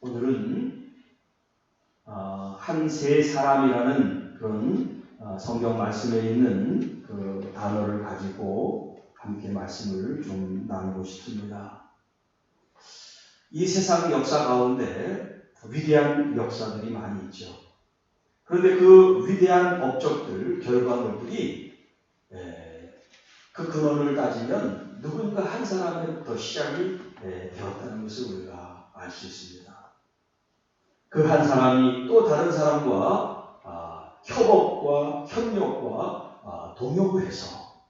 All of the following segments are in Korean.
오늘은 한 세 사람이라는 그런 성경 말씀에 있는 그 단어를 가지고 함께 말씀을 좀 나누고 싶습니다. 이 세상 역사 가운데 위대한 역사들이 많이 있죠. 그런데 그 위대한 업적들, 결과물들이 그 근원을 따지면 누군가 한 사람으로부터 시작이 되었다는 것을 우리가 알 수 있습니다. 그 한 사람이 또 다른 사람과 협업과 협력과 동역을 해서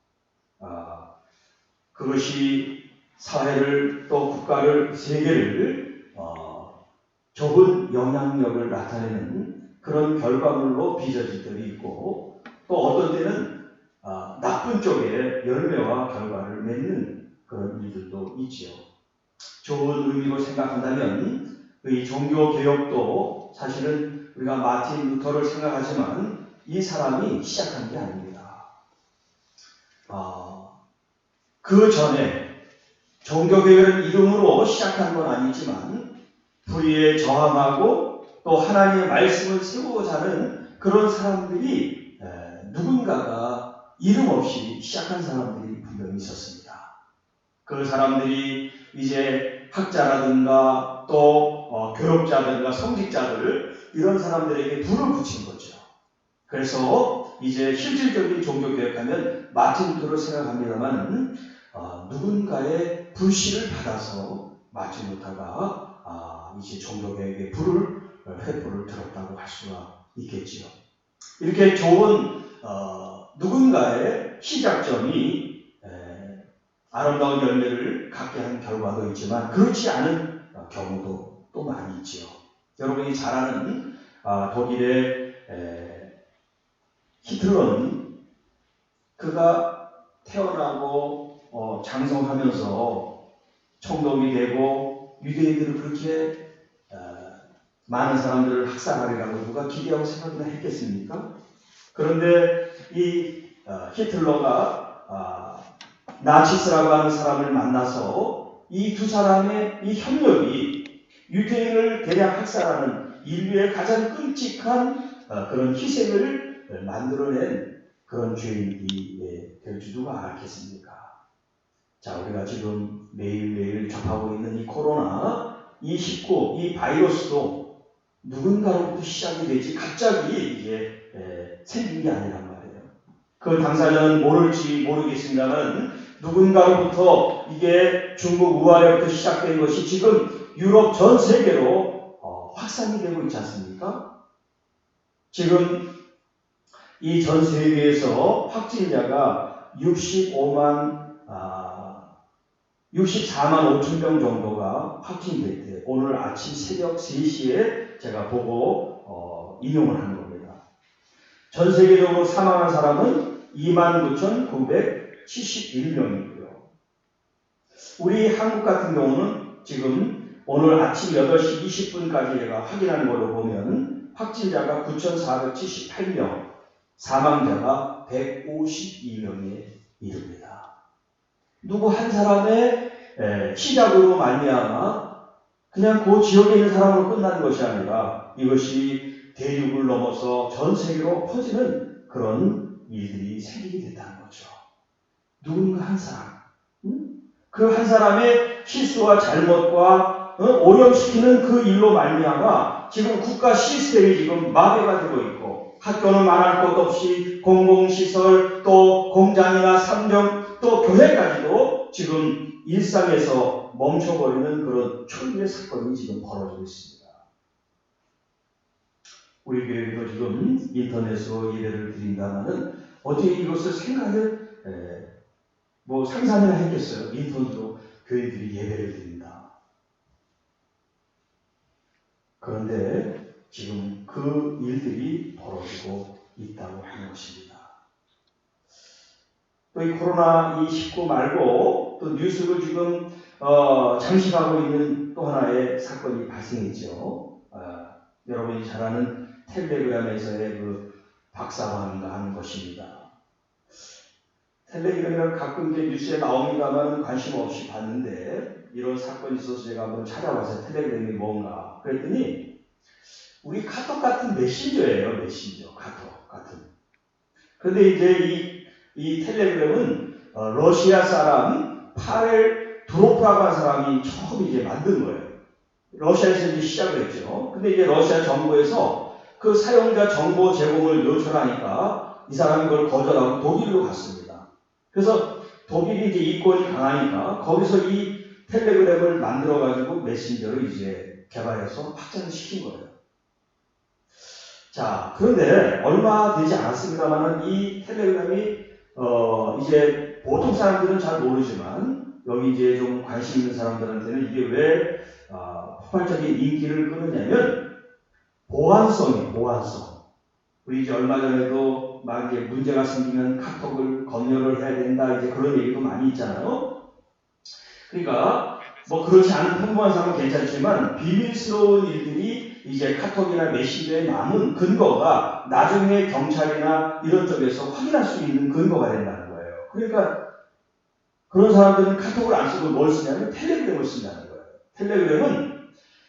그것이 사회를 또 국가를 세계를 좁은 영향력을 나타내는 그런 결과물로 빚어질 때도 있고 또 어떤 때는 나쁜 쪽에 열매와 결과를 맺는 그런 일들도 있지요. 좋은 의미로 생각한다면 이 종교개혁도 사실은 우리가 마틴 루터를 생각하지만 이 사람이 시작한 게 아닙니다. 그 전에 종교개혁을 이름으로 시작한 건 아니지만 불의에 저항하고 또 하나님의 말씀을 세우고자 하는 그런 사람들이 누군가가 이름 없이 시작한 사람들이 분명히 있었습니다. 그 사람들이 이제 학자라든가 또 교육자들과 성직자들 이런 사람들에게 불을 붙인 거죠. 그래서 이제 실질적인 종교개혁하면 마틴 루터를 생각합니다만 누군가의 불씨를 받아서 마틴 루터가 이제 종교개혁의 횃불을 들었다고 할 수가 있겠지요. 이렇게 좋은 누군가의 시작점이 아름다운 열매를 갖게 한 결과도 있지만 그렇지 않은 경우도 또 많이 있지요. 여러분이 잘 아는 독일의 히틀러는 그가 태어나고 장성하면서 총독이 되고 유대인들을 그렇게 많은 사람들을 학살하리라고 누가 기대하고 생각이나 했겠습니까? 그런데 이 히틀러가 나치스라고 하는 사람을 만나서 이 두 사람의 이 협력이 유대인을 대량 학살하는 인류의 가장 끔찍한 그런 희생을 만들어낸 그런 죄인이 될 줄 누가 알겠습니까? 자, 우리가 지금 매일매일 접하고 있는 이 코로나19, 이 바이러스도 누군가로부터 시작이 되지 갑자기 이게 생긴 게 아니란 말이에요. 그 당사자는 모를지 모르겠습니다만 누군가로부터 이게 중국 우한에부터 시작된 것이 지금 유럽 전 세계로 확산이 되고 있지 않습니까? 지금 이 전 세계에서 확진자가 64만 5천 명 정도가 확진됐대요. 오늘 아침 새벽 3시에 제가 보고 인용을 하는 겁니다. 전 세계적으로 사망한 사람은 29,971명이고요. 우리 한국 같은 경우는 지금 오늘 아침 8시 20분까지 제가 확인한 걸로 보면 확진자가 9,478명, 사망자가 152명에 이릅니다. 누구 한 사람의 시작으로 말미암아 그냥 그 지역에 있는 사람으로 끝나는 것이 아니라 이것이 대륙을 넘어서 전 세계로 퍼지는 그런 일들이 생기게 됐다는 거죠. 누군가 한 사람, 그 한 사람의 실수와 잘못과 오염시키는 그 일로 말미암아 지금 국가 시스템이 지금 마비가 되고 있고 학교는 말할 것 없이 공공시설 또 공장이나 상점 또 교회까지도 지금 일상에서 멈춰버리는 그런 초유의 사건이 지금 벌어지고 있습니다. 우리 교회도 지금 인터넷으로 예배를 드린다면은 어떻게 이것을 생각을 상상을 했겠어요. 인터넷으로 교회들이 예배를 드린다. 그런데 지금 그 일들이 벌어지고 있다고 하는 것입니다. 또 이 코로나19 말고 또 뉴스를 지금 장식하고 있는 또 하나의 사건이 발생했죠. 여러분이 잘 아는 텔레그램에서의 그 박사방인가 하는 것입니다. 텔레그램이랑 가끔 이제 뉴스에 나옵니다만 관심 없이 봤는데 이런 사건이 있어서 제가 한번 찾아봐서 텔레그램이 뭔가 그랬더니 우리 카톡 같은 메신저예요. 메신저 카톡 같은. 그런데 이제 이 텔레그램은 러시아 사람 파렐 두로프라고 하는 사람이 처음 이제 만든 거예요. 러시아에서 이제 시작을 했죠. 근데 이제 러시아 정부에서 그 사용자 정보 제공을 요청하니까 이 사람이 그걸 거절하고 독일로 갔습니다. 그래서 독일이 이제 이권이 강하니까 거기서 이 텔레그램을 만들어가지고 메신저를 이제 개발해서 확장을 시킨 거예요. 자, 그런데 얼마 되지 않았습니다만은 이 텔레그램이 이제 보통 사람들은 잘 모르지만 여기 이제 좀 관심 있는 사람들한테는 이게 왜 폭발적인 인기를 끌느냐면 보안성이에요. 보안성. 우리 이제 얼마 전에도 막 이제 문제가 생기면 카톡을 검열을 해야 된다 이제 그런 얘기도 많이 있잖아요. 그러니까 뭐 그렇지 않은 평범한 사람은 괜찮지만 비밀스러운 일들이 이제 카톡이나 메신저에 남은 근거가 나중에 경찰이나 이런 쪽에서 확인할 수 있는 근거가 된다는 거예요. 그러니까 그런 사람들은 카톡을 안 쓰고 뭘 쓰냐면 텔레그램을 쓴다는 거예요. 텔레그램은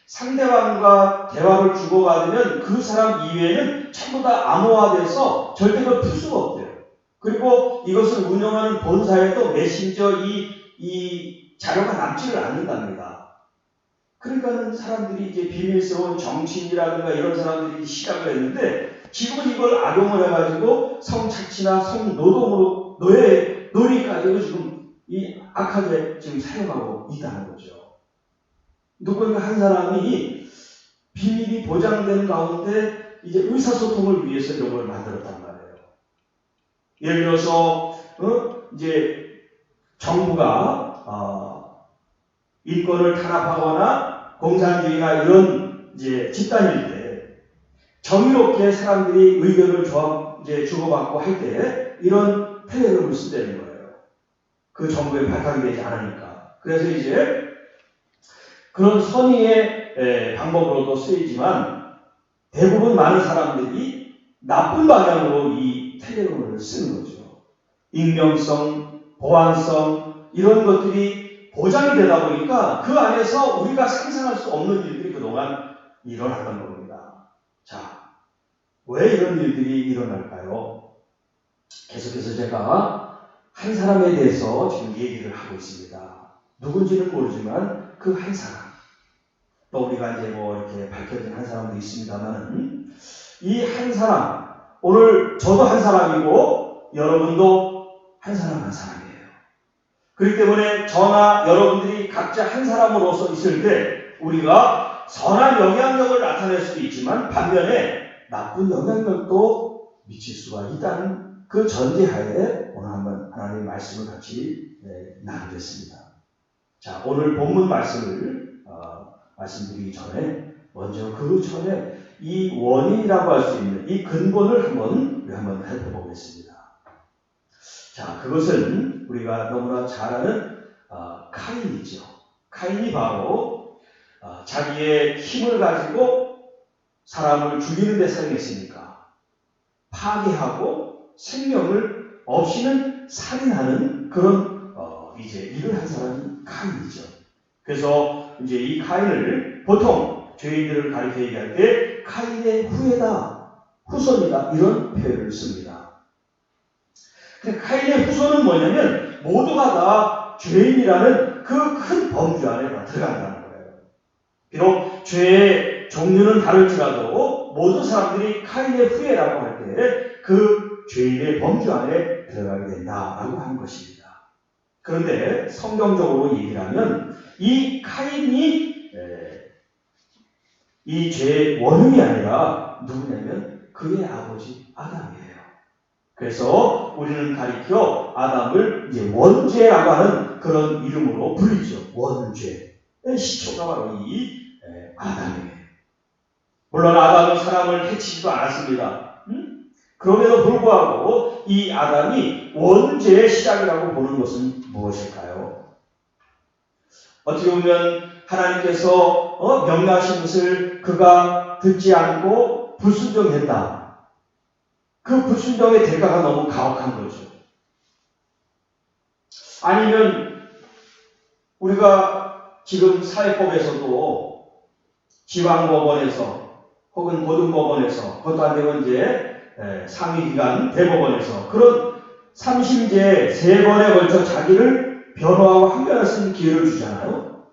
상대방과 대화를 주고받으면 그 사람 이외에는 전부 다 암호화돼서 절대로 풀 수가 없대요. 그리고 이것을 운영하는 본사에도 메신저 이 자료가 남지를 않는답니다. 그러니까는 사람들이 이제 비밀스러운 정치인이라든가 이런 사람들이 시작을 했는데 지금은 이걸 악용을 해가지고 성착취나 성노동으로 노예까지도 지금 이 악하게 지금 사용하고 있다는 거죠. 누군가 한 사람이 비밀이 보장되는 가운데 이제 의사소통을 위해서 이런 걸 만들었단 말이에요. 예를 들어서 이제 정부가 인권을 탄압하거나 공산주의나 이런 이제 집단일 때 정의롭게 사람들이 의견을 주고받고 할 때 이런 텔레그램을 쓰다는 거예요. 그 정부에 발탁이 되지 않으니까. 그래서 이제 그런 선의의 방법으로도 쓰이지만 대부분 많은 사람들이 나쁜 방향으로 이 텔레그램을 쓰는 거죠. 익명성, 보안성 이런 것들이 보장이 되다 보니까 그 안에서 우리가 상상할 수 없는 일들이 그동안 일어났던 겁니다. 자, 왜 이런 일들이 일어날까요? 계속해서 제가 한 사람에 대해서 지금 얘기를 하고 있습니다. 누군지는 모르지만 그 한 사람. 또 우리가 이제 뭐 이렇게 밝혀진 한 사람도 있습니다만 이 한 사람, 오늘 저도 한 사람이고 여러분도 한 사람이에요. 그렇기 때문에 저나 여러분들이 각자 한 사람으로서 있을 때 우리가 선한 영향력을 나타낼 수도 있지만 반면에 나쁜 영향력도 미칠 수가 있다는 그 전제하에 오늘 한번 하나님의 말씀을 같이 나누겠습니다. 자, 오늘 본문 말씀을 말씀드리기 전에 먼저 그 전에 이 원인이라고 할 수 있는 이 근본을 한번 살펴보겠습니다. 자, 그것은 우리가 너무나 잘 아는 카인이죠. 카인이 바로 자기의 힘을 가지고 사람을 죽이는 데 사용했으니까 파괴하고 생명을 없이는 살인하는 그런 이제 일을 한 사람이 카인이죠. 그래서 이제 이 카인을 보통 죄인들을 가리켜 얘기할 때 카인의 후예다, 후손이다 이런 표현을 씁니다. 카인의 후손은 뭐냐면 모두가 다 죄인이라는 그 큰 범주 안에 들어간다는 거예요. 비록 죄의 종류는 다를지라도 모든 사람들이 카인의 후예라고 할 때 그 죄인의 범주 안에 들어가게 된다라고 하는 것입니다. 그런데 성경적으로 얘기를 하면 이 카인이 이 죄의 원흉이 아니라 누구냐면 그의 아버지 아담이에요. 그래서 우리는 가리켜 아담을 이제 원죄라고 하는 그런 이름으로 불리죠. 원죄. 시초가 바로 이 아담이에요. 물론 아담은 사람을 해치지도 않았습니다. 그럼에도 불구하고 이 아담이 원죄의 시작이라고 보는 것은 무엇일까요? 어떻게 보면 하나님께서 명령하신 것을 그가 듣지 않고 불순종했다. 그 불순종의 대가가 너무 가혹한 거죠. 아니면 우리가 지금 사회법에서도 지방법원에서 혹은 고등법원에서 그것도 안 되면 이제 상위기관 대법원에서 그런 3심제 3번에 걸쳐 자기를 변호하고 항변할 수 있는 기회를 주잖아요.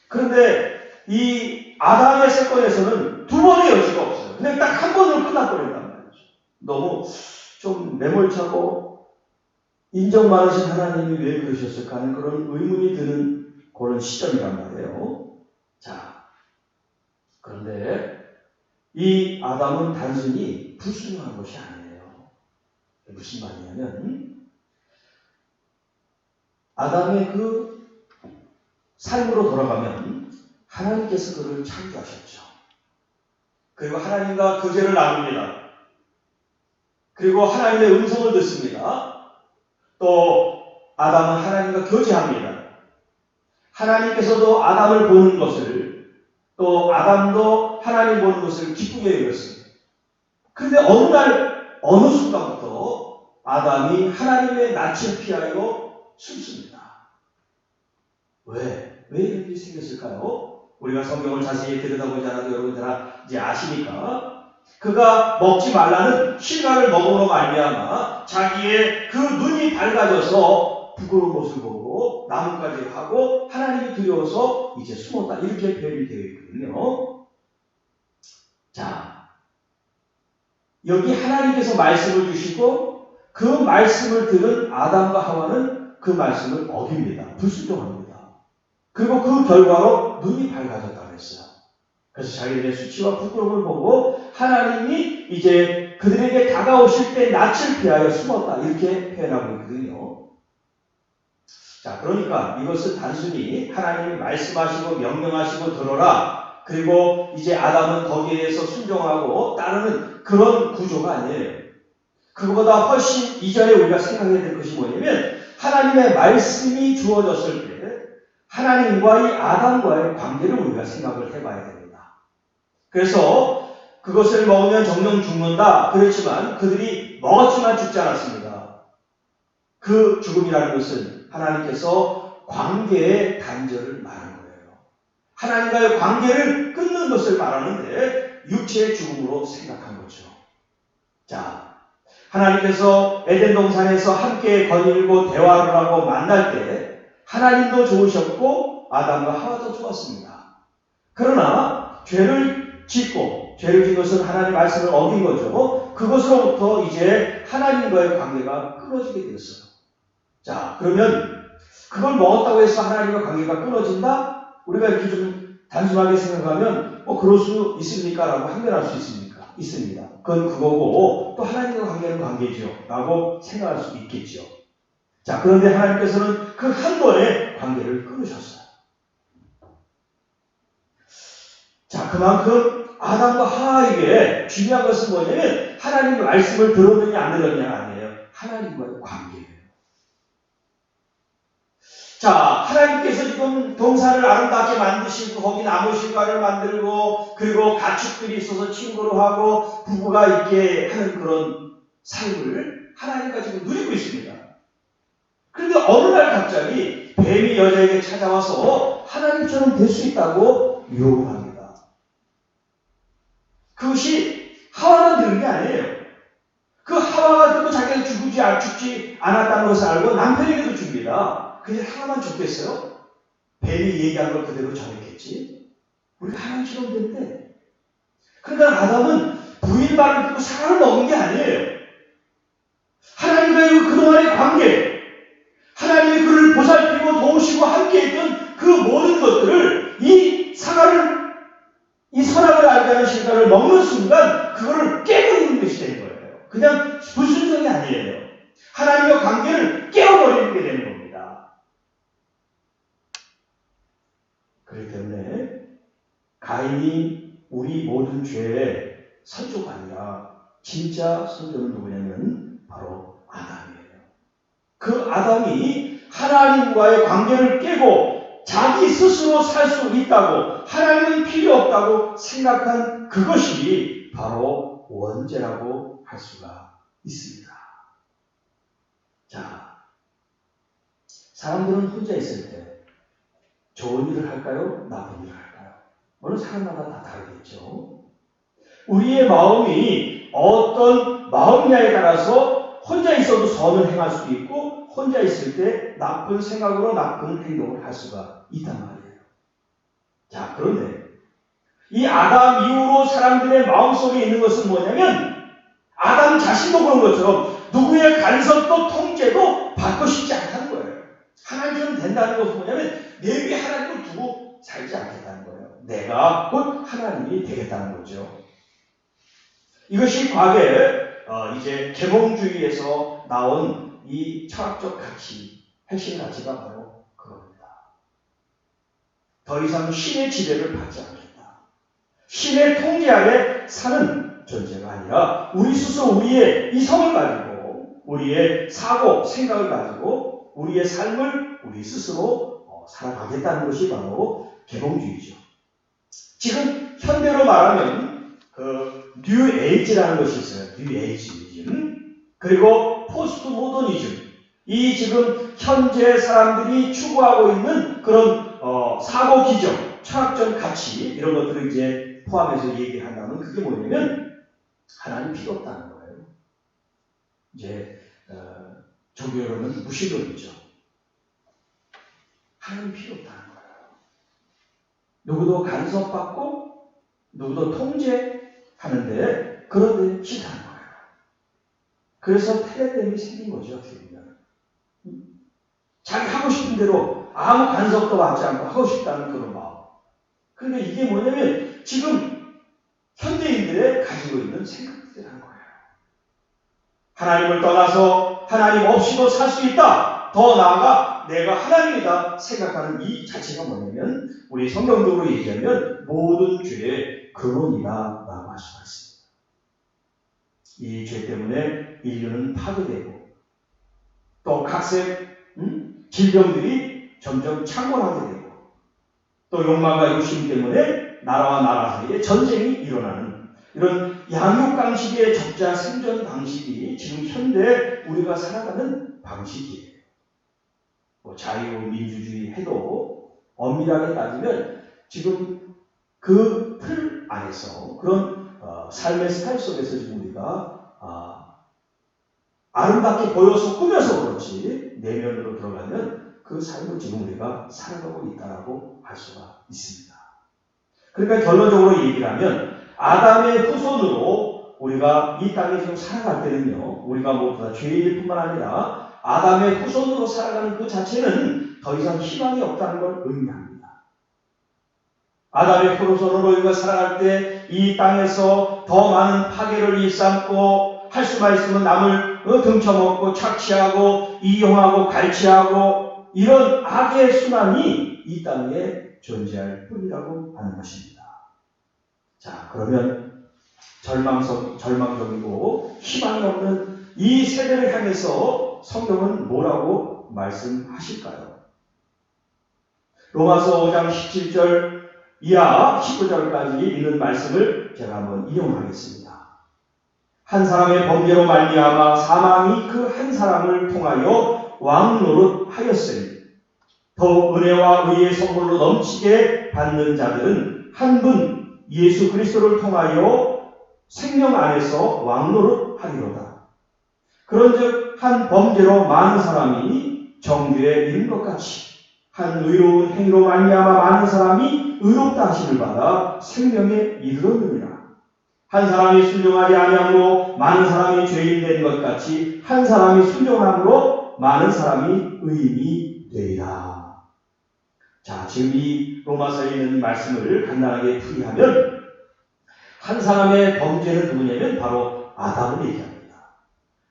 그런데 이 아담의 사건에서는 2번의 여지가 없어요. 근데 딱 한 번으로 끝나버린단 말이죠. 너무 좀 매몰차고 인정 많으신 하나님이 왜 그러셨을까 하는 그런 의문이 드는 그런 시점이란 말이에요. 자, 그런데 이 아담은 단순히 불순종한 것이 아니에요. 무슨 말이냐면 아담의 그 삶으로 돌아가면 하나님께서 그를 창조하셨죠. 그리고 하나님과 교제를 나눕니다. 그리고 하나님의 음성을 듣습니다. 또 아담은 하나님과 교제합니다. 하나님께서도 아담을 보는 것을 또 아담도 하나님 보는 것을 기쁘게 여겼습니다. 그런데 어느 날 어느 순간부터 아담이 하나님의 낯을 피하여 숨습니다. 왜 이런 일이 생겼을까요? 우리가 성경을 자세히 들여다보지 않아도 여러분 다 이제 아시니까 그가 먹지 말라는 실과를 먹음으로 말미암아 자기의 그 눈이 밝아져서 부끄러운 모습을 보고 나무까지 하고 하나님이 두려워서 이제 숨었다. 이렇게 표현이 되어 있거든요. 자, 여기 하나님께서 말씀을 주시고 그 말씀을 들은 아담과 하와는 그 말씀을 어깁니다. 불순종합니다. 그리고 그 결과로 눈이 밝아졌다고 했어요. 그래서 자기들의 수치와 부끄러움을 보고 하나님이 이제 그들에게 다가오실 때 낯을 피하여 숨었다. 이렇게 표현하고 있거든요. 자, 그러니까 이것은 단순히 하나님이 말씀하시고 명령하시고 들어라. 그리고 이제 아담은 거기에 대해서 순종하고 따르는 그런 구조가 아니에요. 그거보다 훨씬 이전에 우리가 생각해야 될 것이 뭐냐면 하나님의 말씀이 주어졌을 때 하나님과의 아담과의 관계를 우리가 생각을 해봐야 됩니다. 그래서 그것을 먹으면 정령 죽는다. 그렇지만 그들이 먹었지만 죽지 않았습니다. 그 죽음이라는 것은 하나님께서 관계의 단절을 말하는 거예요. 하나님과의 관계를 끊는 것을 말하는데 육체의 죽음으로 생각한 거죠. 자, 하나님께서 에덴 동산에서 함께 거닐고 대화를 하고 만날 때 하나님도 좋으셨고 아담과 하와도 좋았습니다. 그러나 죄를 짓고 죄를 짓는 것은 하나님의 말씀을 어긴 거죠. 그것으로부터 이제 하나님과의 관계가 끊어지게 되었어요. 자, 그러면 그걸 먹었다고 해서 하나님과 관계가 끊어진다? 우리가 이렇게 좀 단순하게 생각하면 그럴 수 있습니까? 라고 항변할 수 있습니까? 있습니다. 그건 그거고 또 하나님과 관계는 관계죠. 라고 생각할 수도 있겠죠. 자, 그런데 하나님께서는 그 한 번에 관계를 끊으셨어요. 자, 그만큼 아담과 하와에게 중요한 것은 뭐냐면 하나님의 말씀을 들었느냐 안 들었느냐가 아니에요. 하나님과의 관계예요. 자, 하나님께서 지금 동산을 아름답게 만드시고 거기 나무 실과를 만들고 그리고 가축들이 있어서 친구로 하고 부부가 있게 하는 그런 삶을 하나님과 지금 누리고 있습니다. 그런데 어느 날 갑자기 뱀이 여자에게 찾아와서 하나님처럼 될 수 있다고 유혹을 합니다. 그것이 하와가 들은 게 아니에요. 그 하와가 듣고 자기가 죽지 않았다는 것을 알고 남편에게도 줍니다. 근데 하나만 죽겠어요? 뱀이 얘기한 걸 그대로 전했겠지? 우리가 하나님처럼 됐대. 그러니까 아담은 부인 말을 듣고 사과를 먹은 게 아니에요. 하나님과의 그동안의 관계, 하나님이 그를 보살피고 도우시고 함께했던 그 모든 것들을 이 선악을 알게 하는 실과를 먹는 순간 그거를 깨버리는 것이 되는 거예요. 그냥 불순종이 아니에요. 하나님과 관계를 깨어버리는 게 되는 겁니다. 그렇기 때문에 가인이 우리 모든 죄의 선조가 아니라 진짜 선조는 누구냐면 바로 아담이에요. 그 아담이 하나님과의 관계를 깨고 자기 스스로 살 수 있다고 하나님은 필요 없다고 생각한 그것이 바로 원죄라고 할 수가 있습니다. 자, 사람들은 혼자 있을 때 좋은 일을 할까요? 나쁜 일을 할까요? 물론 사람마다 다 다르겠죠. 우리의 마음이 어떤 마음이냐에 따라서 혼자 있어도 선을 행할 수도 있고 혼자 있을 때 나쁜 생각으로 나쁜 행동을 할 수가 있단 말이에요. 자, 그런데 이 아담 이후로 사람들의 마음속에 있는 것은 뭐냐면 아담 자신도 그런 것처럼 누구의 간섭도 통제도 받고 싶지 않다는 거예요. 하나님처럼 된다는 것은 뭐냐면 내 위에 하나님을 두고 살지 않겠다는 거예요. 내가 곧 하나님이 되겠다는 거죠. 이것이 과거에 이제 계몽주의에서 나온 이 철학적 가치, 핵심 가치가 바로 그겁니다. 더 이상 신의 지배를 받지 않겠다. 신의 통제 아래 사는 존재가 아니라 우리 스스로 우리의 이성을 가지고 우리의 사고, 생각을 가지고 우리의 삶을 우리 스스로 살아가겠다는 것이 바로 계몽주의죠. 지금 현대로 말하면 뉴 에이지라는 것이 있어요. 뉴 에이지즘 그리고 포스트 모더니즘. 이 지금 현재 사람들이 추구하고 있는 그런 사고 기정, 철학적 가치 이런 것들을 이제 포함해서 얘기한다면 그게 뭐냐면 하나님 필요 없다는 거예요. 이제 종교로는 무신론이죠. 하나님 필요 없다는 거예요. 누구도 간섭받고 누구도 통제하는데 그런데 싫다는 거예요. 그래서 텔레댐이 생긴 거죠. 어떻게 보면. 자기 하고 싶은 대로 아무 간섭도 받지 않고 하고 싶다는 그런 마음. 그러니까 이게 뭐냐면 지금 현대인들의 가지고 있는 생각들이라는 거예요. 하나님을 떠나서 하나님 없이도 살 수 있다. 더 나아가 내가 하나님이다 생각하는 이 자체가 뭐냐면 우리 성경적으로 얘기하면 모든 죄의 근원이다 라고 할 수가 있습니다. 이 죄 때문에 인류는 파괴되고 또 각색 질병들이 점점 창궐하게 되고 또 욕망과 욕심 때문에 나라와 나라 사이에 전쟁이 일어나는 이런 양육강식의 적자 생존 방식이 지금 현대 우리가 살아가는 방식이에요. 뭐 자유민주주의 해도 엄밀하게 따지면 지금 그 틀 안에서 그런 삶의 스타일 속에서 지금 우리가 아름답게 보여서 꾸며서 그렇지 내면으로 들어가면 그 삶을 지금 우리가 살아가고 있다고 할 수가 있습니다. 그러니까 결론적으로 얘기를 하면 아담의 후손으로 우리가 이 땅에 지금 살아갈 때는요, 우리가 모두 다 죄인일 뿐만 아니라 아담의 후손으로 살아가는 그 자체는 더 이상 희망이 없다는 걸 의미합니다. 아담의 후손으로 우리가 살아갈 때 이 땅에서 더 많은 파괴를 일삼고 할 수만 있으면 남을 등쳐먹고 착취하고 이용하고 갈취하고 이런 악의 순환이 이 땅에 존재할 뿐이라고 하는 것입니다. 자, 그러면 절망적이고 희망이 없는 이 세대를 향해서 성경은 뭐라고 말씀하실까요? 로마서 5장 17절 이하 19절까지 있는 말씀을 제가 한번 인용하겠습니다. 한 사람의 범죄로 말미암아 사망이 그 한 사람을 통하여 왕노릇하였으니 더욱 은혜와 의의 선물로 넘치게 받는 자들은 한 분 예수 그리스도를 통하여 생명 안에서 왕노릇하리로다. 그런즉 한 범죄로 많은 사람이 정죄에 이른 것 같이 한 의로운 행위로 말미암아 많은 사람이 의롭다 하심을 받아 생명에 이르렀느니라. 한 사람이 순종하지 아니함으로 많은 사람이 죄인 된 것 같이 한 사람이 순종함으로 많은 사람이 의인이 되리라. 자, 지금 이 로마서에 있는 말씀을 간단하게 풀이하면 한 사람의 범죄는 누구냐면 바로 아담을 얘기합니다.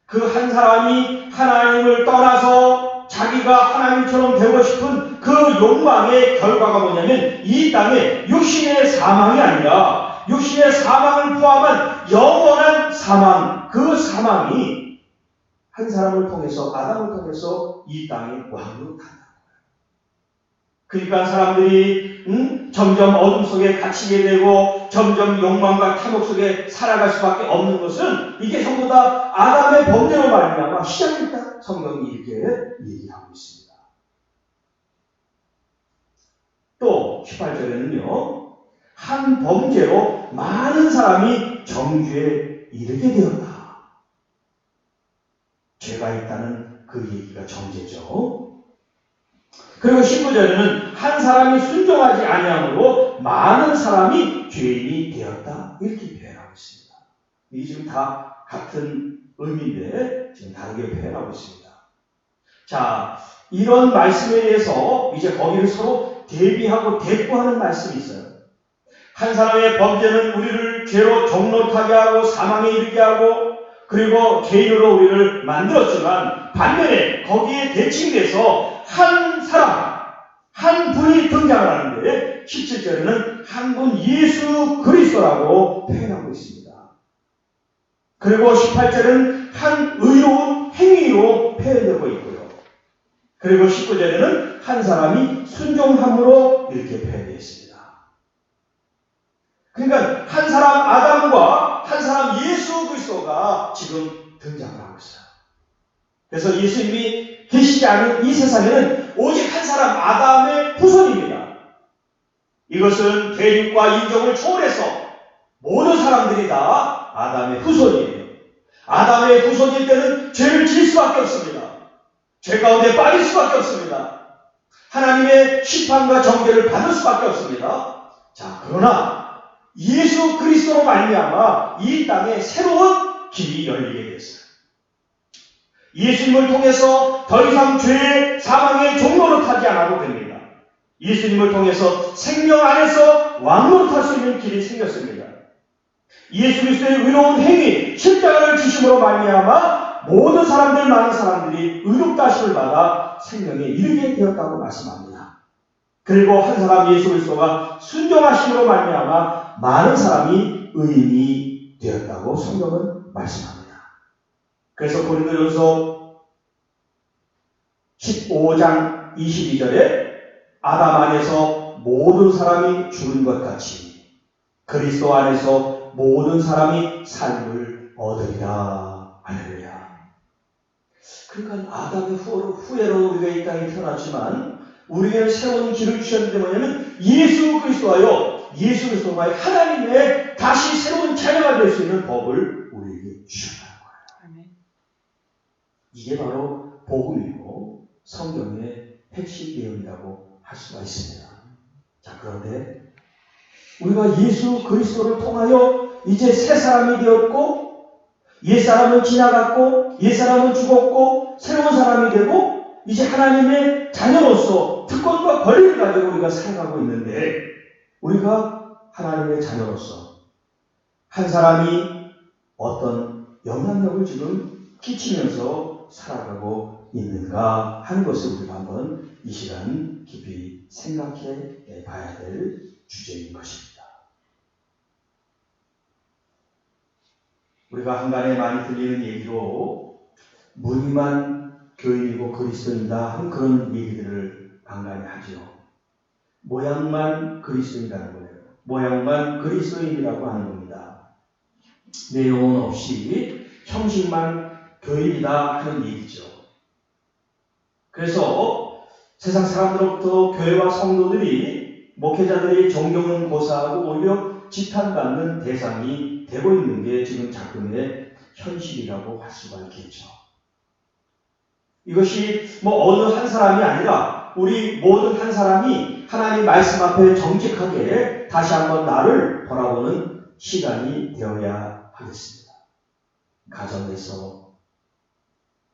그 한 사람이 하나님을 떠나서 자기가 하나님처럼 되고 싶은 그 욕망의 결과가 뭐냐면 이 땅에 육신의 사망이 아니라 육신의 사망을 포함한 영원한 사망, 그 사망이 한 사람을 통해서 아담을 통해서 이 땅에 왕노릇한다. 그러니까 사람들이 점점 어둠 속에 갇히게 되고 점점 욕망과 탐욕 속에 살아갈 수밖에 없는 것은 이게 전부 다 아담의 범죄로 말미암아 시작했다. 성경이 이렇게 얘기하고 있습니다. 18절에는요. 한 범죄로 많은 사람이 정죄에 이르게 되었다. 죄가 있다는 그 얘기가 정죄죠. 그리고 19절에는 한 사람이 순종하지 아니함으로 많은 사람이 죄인이 되었다. 이렇게 표현하고 있습니다. 이게 지금 다 같은 의미인데 지금 다르게 표현하고 있습니다. 자, 이런 말씀에 대해서 이제 거기를 서로 대비하고 대꾸하는 말씀이 있어요. 한 사람의 범죄는 우리를 죄로 종노타게 하고 사망에 이르게 하고 그리고 죄인으로 우리를 만들었지만 반면에 거기에 대칭돼서 한 사람, 한 분이 등장을 하는데 17절에는 한 분 예수 그리스도라고 표현하고 있습니다. 그리고 18절은 한 의로운 행위로 표현되고 있고요. 그리고 19절에는 한 사람이 순종함으로 이렇게 표현되어 있습니다. 그러니까 한 사람 아담과 한 사람 예수 그리스도가 지금 등장을 하고 있어요. 그래서 예수님이 계시지 않은 이 세상에는 오직 한 사람 아담의 후손입니다. 이것은 대륙과 인종을 초월해서 모든 사람들이 다 아담의 후손이에요. 아담의 후손일 때는 죄를 지을 수밖에 없습니다. 죄 가운데 빠질 수밖에 없습니다. 하나님의 심판과 정죄를 받을 수밖에 없습니다. 자, 그러나 예수 그리스도로 말미암아 이 땅에 새로운 길이 열리게 됐어요. 예수님을 통해서 더 이상 죄의 사망의 종로로 타지 않아도 됩니다. 예수님을 통해서 생명 안에서 왕으로 탈 수 있는 길이 생겼습니다. 예수 그리스도의 의로운 행위, 십자가를 주심으로 말미암아 모든 사람들, 많은 사람들이 의롭다 하심을 받아 생명에 이르게 되었다고 말씀합니다. 그리고 한 사람 예수 그리스도가 순종하심으로 말미암아 많은 사람이 의인이 되었다고 성경은 말씀합니다. 그래서 고린도전서 15장 22절에 아담 안에서 모든 사람이 죽은 것 같이 그리스도 안에서 모든 사람이 삶을 얻으리라. 할렐루야. 그러니까 아담의 후예로 우리가 이 땅에 태어났지만 우리에게 새로운 길을 주셨는데 뭐냐면 예수 그리스도와요. 예수 그리스도와의 하나님의 다시 새로운 자녀가 될 수 있는 법을 우리에게 주셨다는 거예요. 이게 바로 복음이고 성경의 핵심 내용이라고 할 수가 있습니다. 자, 그런데 우리가 예수 그리스도를 통하여 이제 새 사람이 되었고 옛사람은 지나갔고 옛사람은 죽었고 새로운 사람이 되고 이제 하나님의 자녀로서 특권과 권리를 가지고 우리가 살아가고 있는데 우리가 하나님의 자녀로서 한 사람이 어떤 영향력을 지금 끼치면서 살아가고 있는가 하는 것을 우리가 한번 이 시간 깊이 생각해 봐야 될 주제인 것입니다. 우리가 한간에 많이 들리는 얘기로 무늬만 교인이고 그리스도인이다 하는 그런 얘기들을 간간히 하죠. 모양만 그리스도인이라는 거예요. 모양만 그리스도인이라고 하는 겁니다. 내용은 없이 형식만 교인이다 하는 얘기죠. 그래서 세상 사람들로부터 교회와 성도들이 목회자들이 존경은 고사하고 오히려 지탄받는 대상이 되고 있는 게 지금 작금의 현실이라고 할 수가 있겠죠. 이것이 어느 한 사람이 아니라 우리 모든 한 사람이 하나님 말씀 앞에 정직하게 다시 한번 나를 돌아보는 시간이 되어야 하겠습니다. 가정에서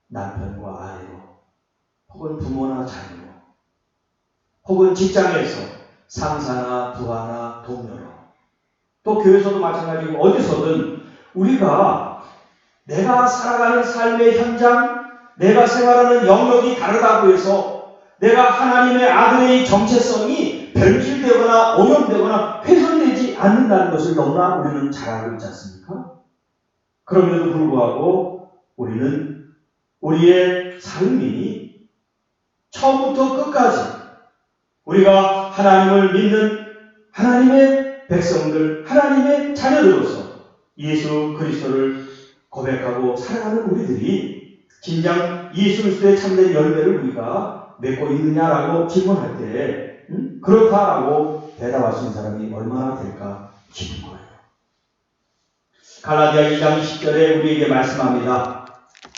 남편과 아내로 혹은 부모나 자녀로 혹은 직장에서 상사나 부하나 동료로 또 교회에서도 마찬가지고 어디서든 우리가 내가 살아가는 삶의 현장 내가 생활하는 영역이 다르다고 해서 내가 하나님의 아들의 정체성이 변질되거나 오염되거나 훼손되지 않는다는 것을 너무나 우리는 잘 알고 있지 않습니까? 그럼에도 불구하고 우리는 우리의 삶이 처음부터 끝까지 우리가 하나님을 믿는 하나님의 백성들, 하나님의 자녀들로서 예수 그리스도를 고백하고 살아가는 우리들이 진정 예수 그리스도의 참된 열매를 우리가 맺고 있느냐라고 질문할 때 그렇다라고 대답할 수 있는 사람이 얼마나 될까 싶은 거예요. 갈라디아 2장 10절에 우리에게 말씀합니다.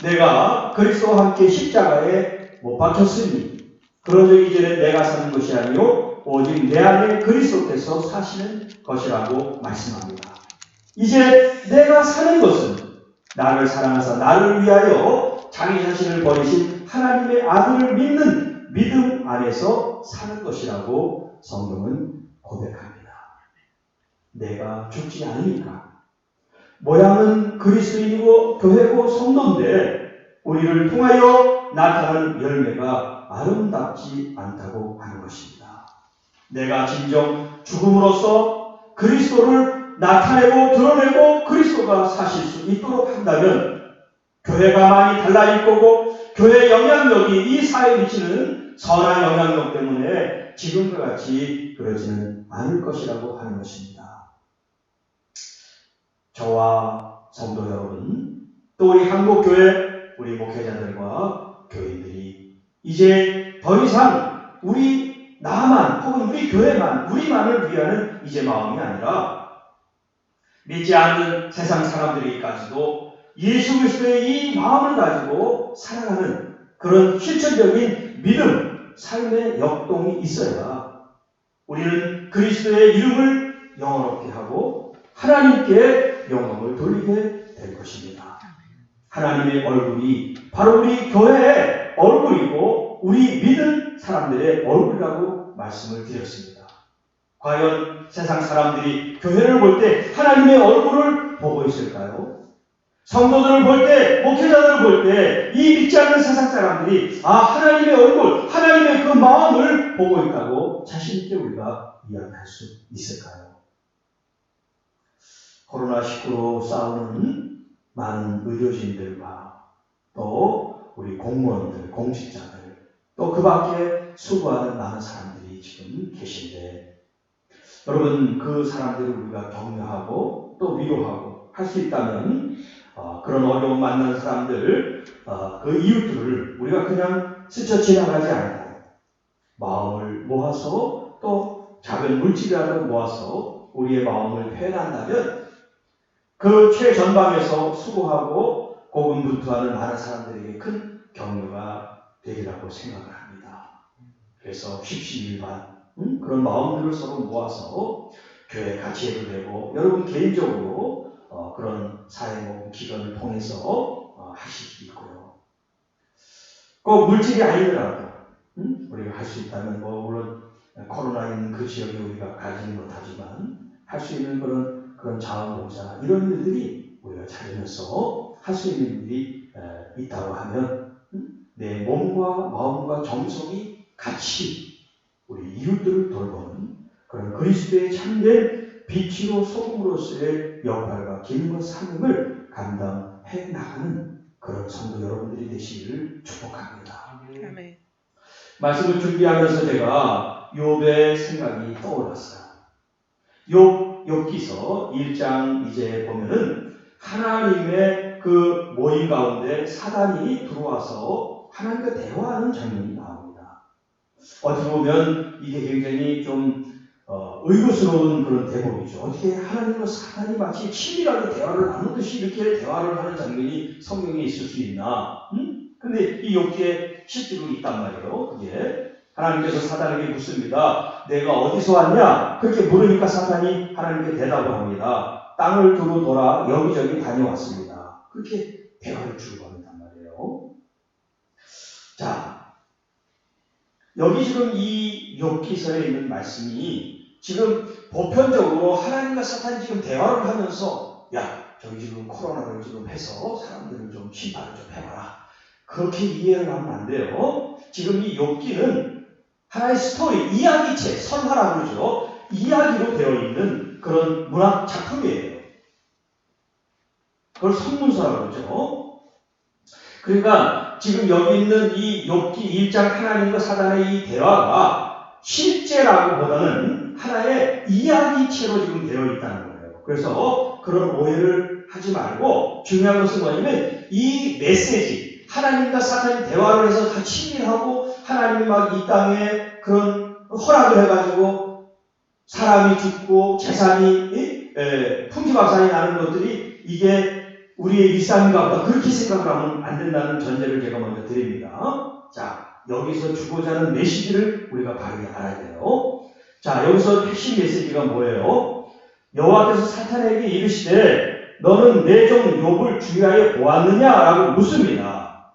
내가 그리스도와 함께 십자가에 못 박혔으니 그런즉 이제는 내가 사는 것이 아니요 오직 내 안에 그리스도께서 사시는 것이라고 말씀합니다. 이제 내가 사는 것은 나를 사랑하사 나를 위하여 자기 자신을 버리신 하나님의 아들을 믿는 믿음 안에서 사는 것이라고 성경은 고백합니다. 내가 죽지 않으니까. 모양은 그리스도인이고 교회고 성도인데 우리를 통하여 나타나는 열매가 아름답지 않다고 하는 것입니다. 내가 진정 죽음으로써 그리스도를 나타내고 드러내고 그리스도가 사실 수 있도록 한다면 교회가 많이 달라질 거고 교회의 영향력이 이 사회에 미치는 선한 영향력 때문에 지금과 같이 그러지는 않을 것이라고 하는 것입니다. 저와 성도 여러분, 또 우리 한국교회, 우리 목회자들과 교인들이 이제 더 이상 우리 나만 혹은 우리 교회만, 우리만을 위하는 이제 마음이 아니라 믿지 않는 세상 사람들에게까지도 예수 그리스도의 이 마음을 가지고 살아가는 그런 실천적인 믿음, 삶의 역동이 있어야 우리는 그리스도의 이름을 영원롭게 하고 하나님께 영광을 돌리게 될 것입니다. 하나님의 얼굴이 바로 우리 교회의 얼굴이고 우리 믿은 사람들의 얼굴이라고 말씀을 드렸습니다. 과연 세상 사람들이 교회를 볼 때 하나님의 얼굴을 보고 있을까요? 성도들을 볼 때, 목회자들을 볼 때 이 믿지 않는 세상 사람들이 하나님의 얼굴, 하나님의 그 마음을 보고 있다고 자신 있게 우리가 이야기할 수 있을까요? 코로나19로 싸우는 많은 의료진들과 또 우리 공무원들, 공직자들 또 그 밖에 수고하는 많은 사람들이 지금 계신데 여러분 그 사람들을 우리가 격려하고 또 위로하고 할 수 있다면 그런 어려움 만난 사람들 그 이웃들을 우리가 그냥 스쳐 지나가지 않고 마음을 모아서 또 작은 물질이라도 모아서 우리의 마음을 표현한다면 그 최전방에서 수고하고 고군분투하는 많은 사람들에게 큰 격려가 되리라고 생각을 합니다. 그래서 십시일반 그런 마음들을 서로 모아서 교회 같이 해도 되고 여러분 개인적으로 그런 사회모금 기관을 통해서 하실 수 있고요. 꼭 물질이 아니더라도 우리가 할 수 있다면 물론 코로나 있는 그 지역에 우리가 가지는 못하지만 할 수 있는 그런 자원봉사 이런 일들이 우리가 찾으면서 할 수 있는 일이 있다고 하면 내 몸과 마음과 정성이 같이 우리 이웃들을 돌보는 그런 그리스도의 참된 빛으로 소금으로서의 역할과 기능과 사명을 감당해 나가는 그런 성도 여러분들이 되시기를 축복합니다. 아멘. 말씀을 준비하면서 제가 욥의 생각이 떠올랐어요. 욥기서 1장 이제 보면은 하나님의 그 모임 가운데 사단이 들어와서 하나님과 대화하는 장면이 나옵니다. 어떻게 보면 이게 굉장히 좀 의구스러운 그런 대목이죠. 어떻게 하나님과 사단이 마치 친밀하게 대화를 나누듯이 이렇게 대화를 하는 장면이 성경에 있을 수 있나? 근데 이 욥기에 실제로 있단 말이에요. 그게 하나님께서 사단에게 묻습니다. 내가 어디서 왔냐? 그렇게 물으니까 사단이 하나님께 대답을 합니다. 땅을 두루 돌아 여기저기 다녀왔습니다. 그렇게 대화를 주고받는단 말이에요. 자, 여기 지금 이 욥기서에 있는 말씀이 지금 보편적으로 하나님과 사탄이 지금 대화를 하면서 저기 지금 코로나를 지금 해서 사람들을 좀 심판을 좀 해봐라. 그렇게 이해를 하면 안 돼요. 지금 이 욥기는 하나의 스토리, 이야기책, 설화라고 그러죠. 이야기로 되어 있는 그런 문학 작품이에요. 그걸 성문서라고 그러죠. 그러니까 지금 여기 있는 이 욥기 1장 하나님과 사단의 이 대화가 실제라고 보다는 하나의 이야기체로 지금 되어 있다는 거예요. 그래서 그런 오해를 하지 말고 중요한 것은 뭐냐면 이 메시지, 하나님과 사탄이 대화를 해서 다 친밀하고 하나님이 막 이 땅에 그런 허락을 해가지고 사람이 죽고 재산이 풍지박산이 나는 것들이 이게 우리의 일상인가 보다 그렇게 생각을 하면 안 된다는 전제를 제가 먼저 드립니다. 자, 여기서 주고자 하는 메시지를 우리가 바르게 알아야 돼요. 자, 여기서 핵심 메시지가 뭐예요? 여호와께서 사탄에게 이르시되 너는 내 종 욥을 주의하여 보았느냐라고 묻습니다.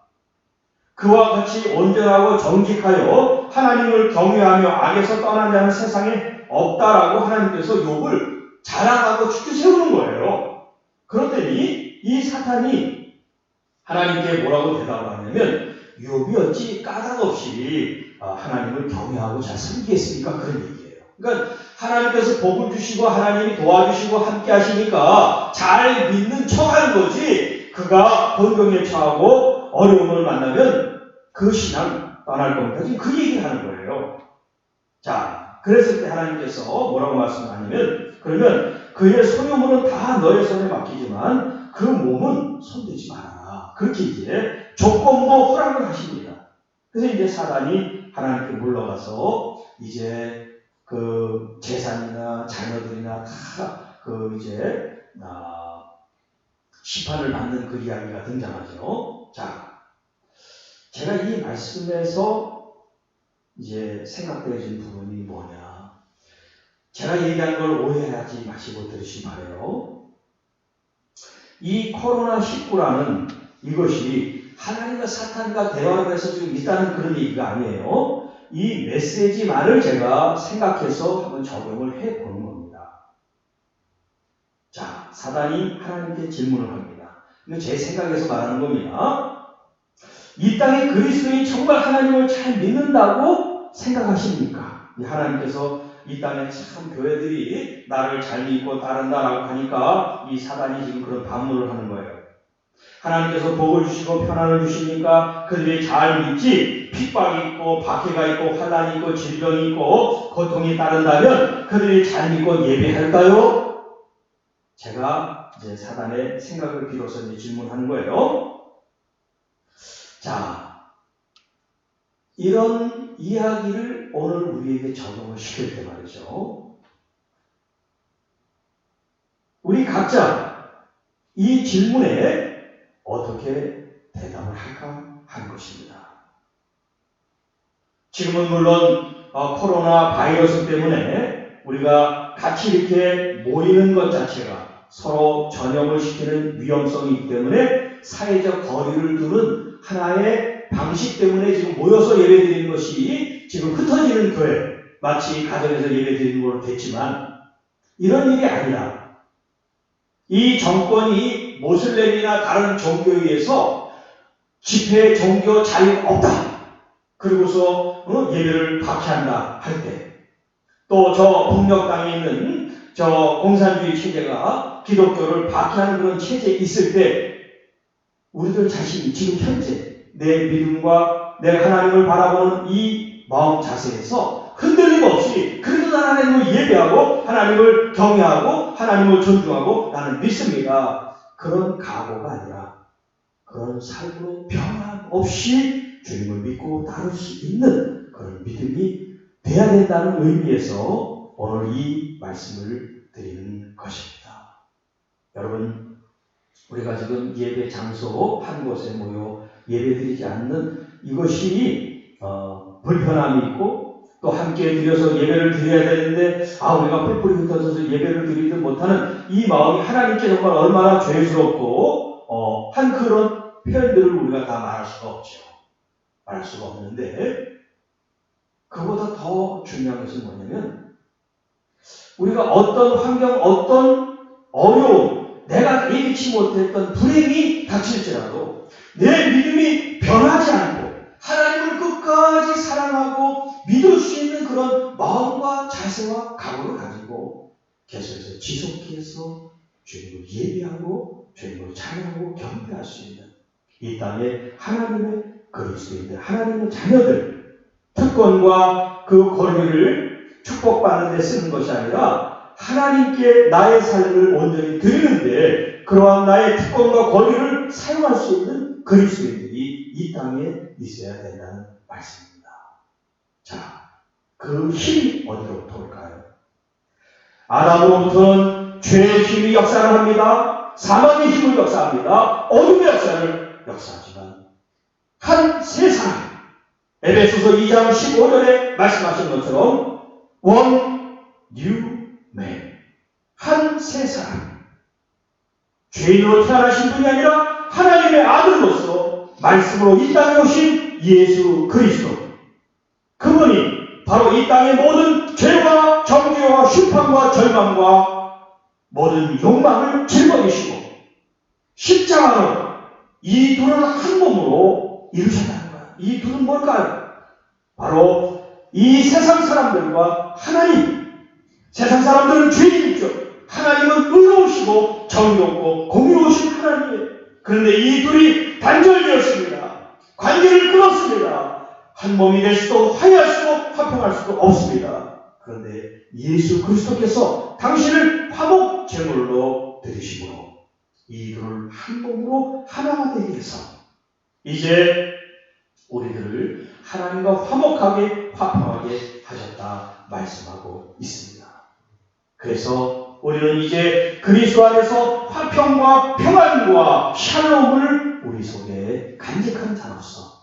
그와 같이 온전하고 정직하여 하나님을 경외하며 악에서 떠난 자는 세상에 없다라고 하나님께서 욥을 자랑하고 축켜 세우는 거예요. 그렇더니 이 사탄이 하나님께 뭐라고 대답을 하냐면 욥이 어찌 까닭없이 하나님을 경외하고 잘 섬기겠습니까? 그런 얘기예요. 그러니까 하나님께서 복을 주시고 하나님이 도와주시고 함께 하시니까 잘 믿는 척하는 거지 그가 곤경에 처하고 어려움을 만나면 그 신앙 떠날 겁니다. 지금 그 얘기를 하는 거예요. 자, 그랬을 때 하나님께서 뭐라고 말씀하냐면 그러면 그의 소유물은 다 너의 손에 맡기지만 그 몸은 손대지 말아라. 그렇게 이제 조건도 허락을 하십니다. 그래서 이제 사단이 하나님께 물러가서 이제 그 재산이나 자녀들이나 다 그 이제 심판을 받는 그 이야기가 등장하죠. 자, 제가 이 말씀에서 이제 생각되어진 부분이 뭐냐? 제가 얘기한 걸 오해하지 마시고 들으시기 바라요. 이 코로나19라는 이것이 하나님과 사탄과 대화를 해서 지금 있다는 그런 얘기가 아니에요. 이 메시지만을 제가 생각해서 한번 적용을 해보는 겁니다. 자, 사단이 하나님께 질문을 합니다. 이건 제 생각에서 말하는 겁니다. 이 땅의 그리스도인이 정말 하나님을 잘 믿는다고 생각하십니까? 하나님께서 이 땅에 참 교회들이 나를 잘 믿고 따른다라고 하니까 이 사단이 지금 그런 반문을 하는 거예요. 하나님께서 복을 주시고 편안을 주시니까 그들이 잘 믿지 핍박이 있고 박해가 있고 환난이 있고 질병이 있고 고통이 따른다면 그들이 잘 믿고 예배할까요? 제가 이제 사단의 생각을 빌어서 이제 질문하는 거예요. 자, 이런 이야기를 오늘 우리에게 적용을 시킬 때 말이죠. 우리 각자 이 질문에 어떻게 대답을 할까 하는 것입니다. 지금은 물론 코로나 바이러스 때문에 우리가 같이 이렇게 모이는 것 자체가 서로 전염을 시키는 위험성이 있기 때문에 사회적 거리를 두는 하나의 방식 때문에 지금 모여서 예배드리는 것이 지금 흩어지는 교회, 마치 가정에서 예배드리는 걸로 됐지만 이런 일이 아니라 이 정권이 모슬렘이나 다른 종교에 의해서 집회, 종교 자유가 없다. 그리고서 예배를 박해한다 할 때 또 저 북녘 땅에 있는 저 공산주의 체제가 기독교를 박해하는 그런 체제에 있을 때 우리들 자신이 지금 현재 내 믿음과 내 하나님을 바라보는 이 마음 자세에서 흔들림 없이 그래도 나는 하나님을 예배하고 하나님을 경외하고 하나님을 존중하고 나는 믿습니다. 그런 각오가 아니라 그런 삶으로 변함 없이 주님을 믿고 따를 수 있는 그런 믿음이 돼야 된다는 의미에서 오늘 이 말씀을 드리는 것입니다. 여러분, 우리가 지금 예배 장소 한 곳에 모여 예배드리지 않는 이것이 불편함이 있고 또 함께 드려서 예배를 드려야 되는데 우리가 뿔뿔이 흩어져서 예배를 드리지 못하는 이 마음이 하나님께 정말 얼마나 죄스럽고 한 그런 표현들을 우리가 다 말할 수가 없죠. 말할 수가 없는데 그보다 더 중요한 것은 뭐냐면 우리가 어떤 환경, 어떤 어려움, 내가 예기치 못했던 불행이 닥칠지라도 내 믿음이 변하지 않고 하나님을 끝까지 사랑하고 믿을 수 있는 그런 마음과 자세와 각오를 가지고 계속해서 지속해서 주님을 예배하고 주님을 찬양하고 경배할 수 있는 이 땅에 하나님의 그리스도인들, 하나님의 자녀들 특권과 그 권위를 축복받는 데 쓰는 것이 아니라 하나님께 나의 삶을 온전히 드리는데 그러한 나의 특권과 권위를 사용할 수 있는 그리스도인들이 이 땅에 있어야 된다는 말씀입니다. 자, 그 힘이 어디로부터 올까요? 아담으로부터는 죄의 힘이 역사를 합니다. 사망의 힘을 역사합니다. 어둠의 역사를 역사하지만 한 세 사람, 에베소서 2장 15절에 말씀하신 것처럼 one new man, 한 세 사람, 죄인으로 태어나신 분이 아니라 하나님의 아들로서 말씀으로 이 땅에 오신 예수 그리스도, 그분이 바로 이 땅의 모든 죄와 정죄와 심판과 절망과 모든 욕망을 짊어지시고 십자가로 이 둘을 한 몸으로 이루셨다는 거예요. 이 둘은 뭘까요? 바로 이 세상 사람들과 하나님. 세상 사람들은 죄인이죠. 하나님은 의로우시고 정의롭고 공의로우신 하나님이에요. 그런데 이 둘이 단절되었습니다. 관계를 끊었습니다. 한 몸이 될 수도 화해할 수도 화평할 수도 없습니다. 그런데 예수 그리스도께서 당신을 화목 제물로 드리심으로 이 둘을 한 몸으로 하나가 되게 해서 이제 우리들을 하나님과 화목하게 화평하게 하셨다 말씀하고 있습니다. 그래서 우리는 이제 그리스도 안에서 화평과 평안과 샬롬을 우리 속에 간직한 자로서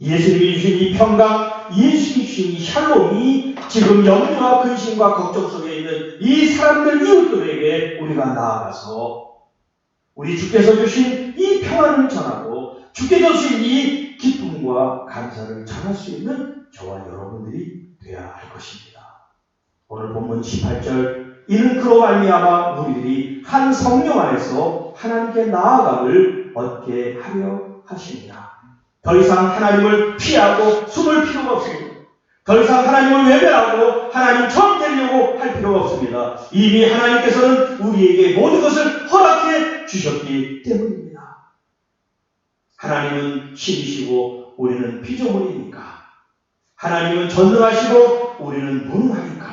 예수님이 주신 이 평강, 예수님이 주신 이 샬롬이 지금 염려와 근심과 걱정 속에 있는 이 사람들 이웃들에게 우리가 나아가서 우리 주께서 주신 이 평안을 전하고 주께서 주신 이 기쁨과 감사를 전할 수 있는 저와 여러분들이 되어야 할 것입니다. 오늘 본문 18절, 이는 그로 말미암아 우리들이 한 성령 안에서 하나님께 나아감을 얻게 하려 하십니다. 더 이상 하나님을 피하고 숨을 필요가 없습니다. 더 이상 하나님을 외면하고 하나님 처음 되려고 할 필요가 없습니다. 이미 하나님께서는 우리에게 모든 것을 허락해 주셨기 때문입니다. 하나님은 신이시고 우리는 피조물이니까. 하나님은 전능하시고 우리는 무능하니까.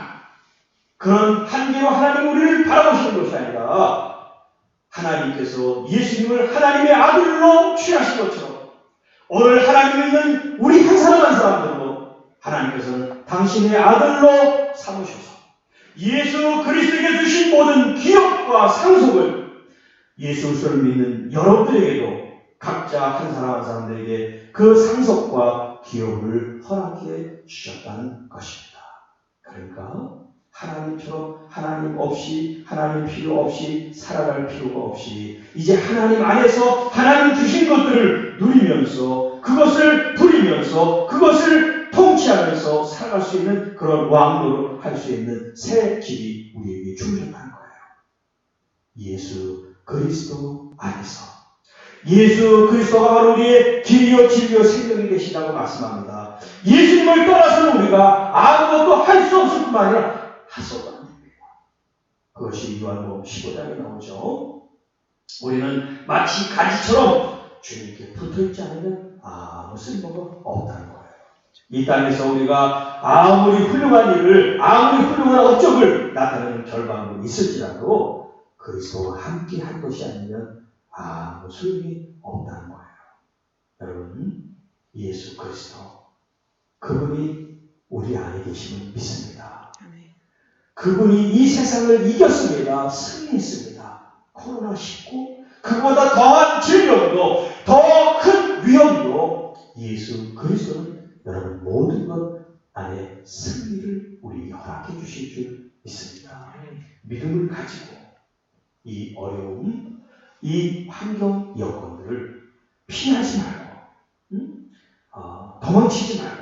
그런 한계로 하나님이 우리를 바라보시는 것이 아니라 하나님께서 예수님을 하나님의 아들로 취하신 것처럼 오늘 하나님이 있는 우리 한 사람 한 사람들로 하나님께서는 당신의 아들로 삼으셔서 예수 그리스도에게 주신 모든 기업과 상속을 예수 그리스도를 믿는 여러분들에게도 각자 한 사람 한 사람들에게 그 상속과 기업을 허락해 주셨다는 것입니다. 그러니까 하나님처럼 하나님 없이 하나님 필요 없이 살아갈 필요가 없이 이제 하나님 안에서 하나님 주신 것들을 누리면서 그것을 누리면서 그것을 통치하면서 살아갈 수 있는 그런 왕노를 할 수 있는 새 길이 우리에게 주어졌다는 거예요. 예수 그리스도 안에서 예수 그리스도가 바로 우리의 길이요 진리요 생명이 되시다고 말씀합니다. 예수님을 떠나서는 우리가 아무것도 할 수 없을 뿐만 아니라 할 수 없다는 겁니다. 그것이 요한복음 15장에 나오죠. 우리는 마치 가지처럼 주님께 붙어있지 않으면 아무 쓸모가 없다는 거예요. 이 땅에서 우리가 아무리 훌륭한 일을 아무리 훌륭한 업적을 나타내는 결과물이 있을지라도 그리스도와 함께 한 것이 아니면 아무 소용이 없다는 거예요. 여러분, 예수 그리스도 그분이 우리 안에 계심을 믿습니다. 그분이 이 세상을 이겼습니다. 승리했습니다. 코로나19 그보다 더한 질병도 더 큰 위험도 예수 그리스도는 여러분 모든 것 안에 승리를 우리에게 허락해 주실 줄 믿습니다. 믿음을 가지고 이 어려움, 이 환경 여건들을 피하지 말고 도망치지 말고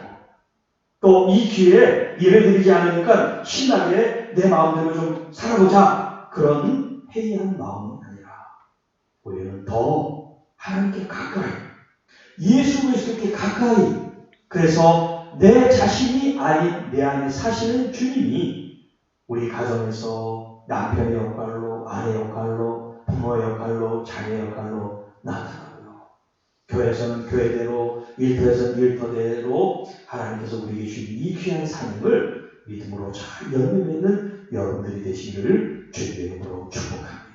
또 이 기회에 예배드리지 않으니까 신나게 내 마음대로 좀 살아보자 그런 회의한 마음이 아니라 우리는 더 하나님께 가까이 예수 그리스도께 가까이 그래서 내 자신이 아닌 내 안에 사시는 주님이 우리 가정에서 남편의 역할로 아내 역할로 부모의 역할로 자녀의 역할로 나타나고요. 교회에서는 교회대로 일터에서는 일터대로 하나님께서 우리에게 주신 이 귀한 사명을 믿음으로 잘 열매 맺는 여러분들이 되시기를 주님의 이름으로 축복합니다.